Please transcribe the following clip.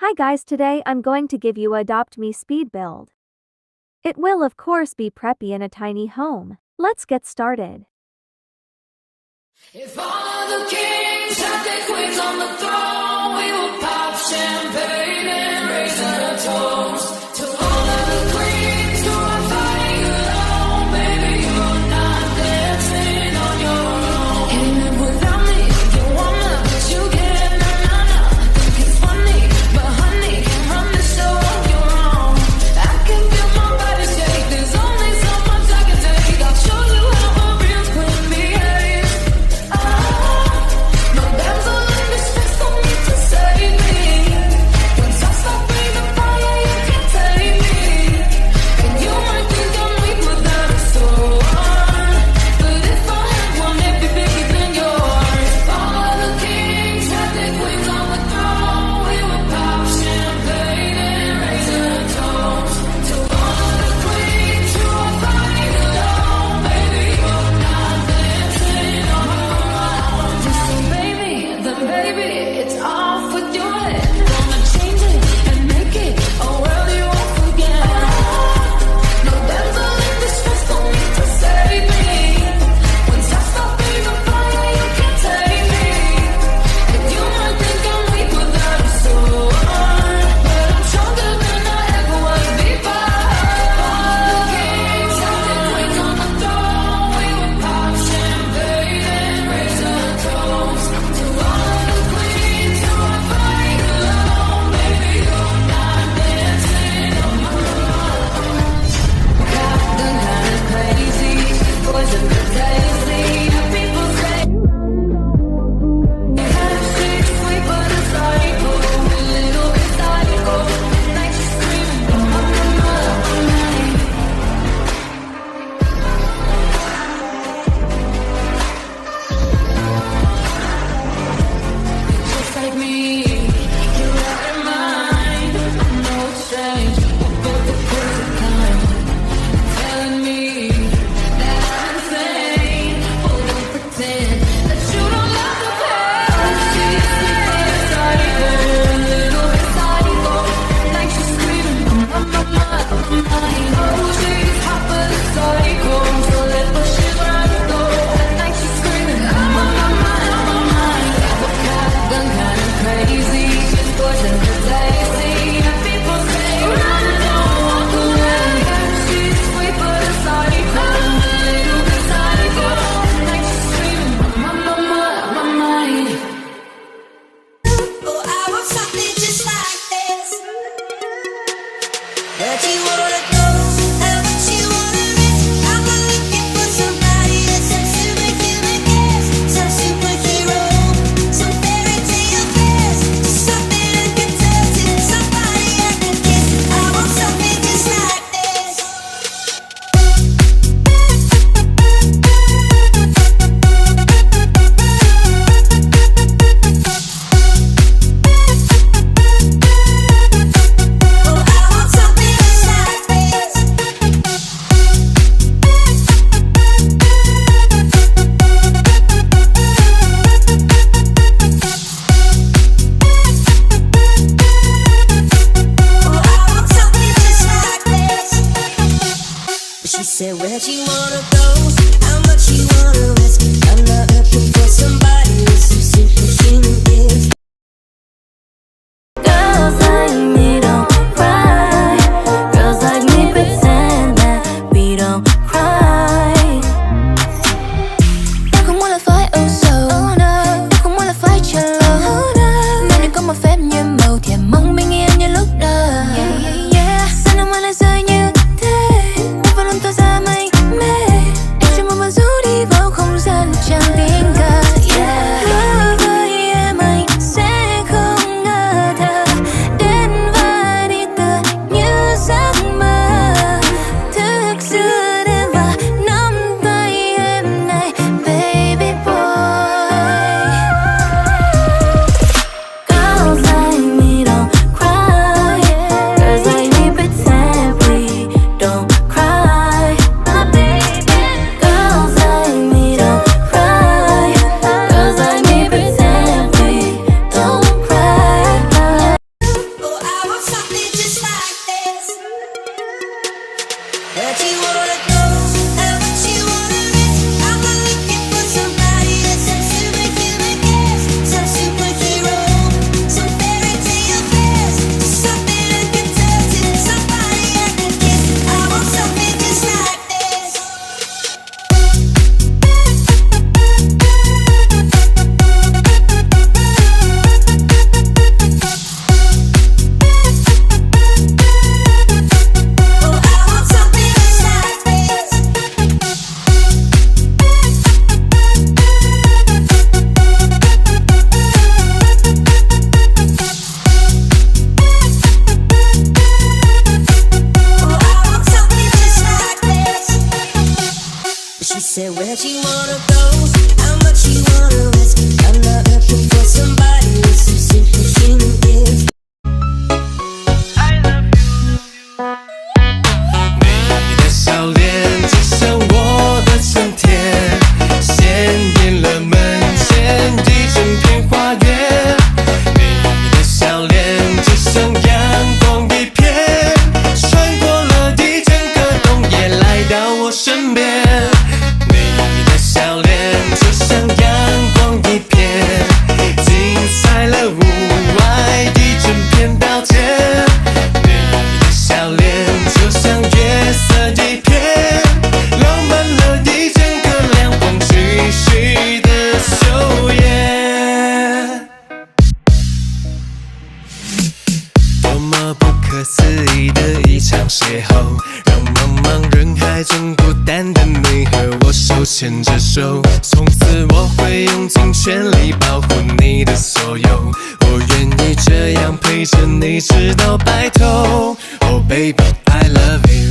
Hi guys, today I'm going to give you a Adopt Me speed build. It will of course be preppy in a tiny home. Let's get started. If all the kings had their queens on the throne, we will pop champagne and raise a toast to all of the queens who are fighting alone. Baby, you're not dancing on your own. Can't live without me, you wanna, but you can't. No, think it's funny, but honey, can't run the show on your own. I can feel my body shake, there's only so much I can take. I'll show you how a real queen behaves. No damsel in distress, don't need to save me. Once I stop breathing fire, you can't take me. And you might think I'm weak without a sword, but if I had one, it'd be bigger than yours. All of the kings had their queens on the throne. We would pop champagne and raise a toast to all of the queens who are fighting alone. Baby, you're not dancing on your own. Just say baby, then baby, it's off with your head. Gonna change it and make it a world you won't forget. No damsel in distress, don't need to save me. Once I stop breathing fire, you can't take me. And you might think I'm weak without a sword, but I'm stronger than I ever was before. All the kings had their queens on the throne. We would pop champagne and raise a toast to all of the queens who are fighting alone. Baby, you're not dancing on your own. Captain kind of crazy, poison the tasty. People say she's sweet but a psycho, a little bit psycho. Night she's screaming, oh my. Just like me, you're out of mind. I know it's strange, we're both the perfect kind. Telling me that I'm insane. Oh, don't pretend that you don't love the pain. She's sweet but a psycho, a little bit psycho. Like she's screaming, oh my. Oh, she's hot but a psycho, so let the shit run go. Like she's screaming, oh my. Gun kind of crazy, she's poison for tasty. People say run, don't walk away. She's sweet but a psycho, a little bit psycho. Like she's screaming, my mind. Oh, I want something just like this. Where'd you wanna go? How much you wanna risk? I'm not looking for somebody that's some superhuman guest, some superhero, some fairy tale best, something I can touch and somebody I can kiss. I want something just like this. Oh, I want something just like this. Oh, I want something just like this. She said, where'd you wanna go? How much you wanna risk? I'm not looking for somebody with some superhuman gifts. Girls like me don't cry. Girls like me pretend that we don't cry. Jag kommer hålla fight oh so. Jag kommer hålla fight your love. Men det kommer fem như màu thì mong bình yên như lúc đầu. Sao nó mà lại rơi như thế? Một vài lần tôi ra mây mê. said, where'd you wanna go? How much you wanna risk? I'm not looking for somebody with some superhuman gifts. 你的笑脸就像我的春天，鲜艳了门前一整片花园。你的笑脸就像阳光一片，穿过了一整个冬夜，来到我身边。你的笑脸就像阳光一片，精彩了屋外一整片稻田。你的笑脸就像月色一片，浪漫了一整个凉风徐徐的秋夜。多么不可思议的一场邂逅，让茫茫人海中孤单的你和我手牵着手。从此我会用尽全力保护你的所有，我愿意这样陪着你直到白头。Oh baby, I love you.